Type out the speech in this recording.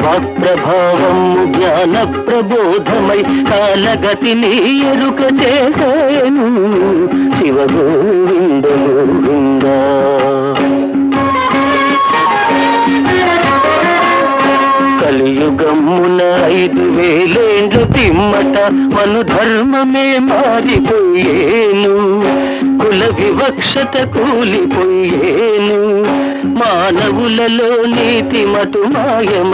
వాక్ప్రభావము జ్ఞాన ప్రబోధమై కాలగతిని ఎరుక చేసేను శివ గోవింద గోవింద. కలియుగమున 5000 పిమ్మట మను ధర్మమే మారిపోయేను, కుల వివక్షత కూలిపోయేను, మానవులలో నీతి మటు మాయమ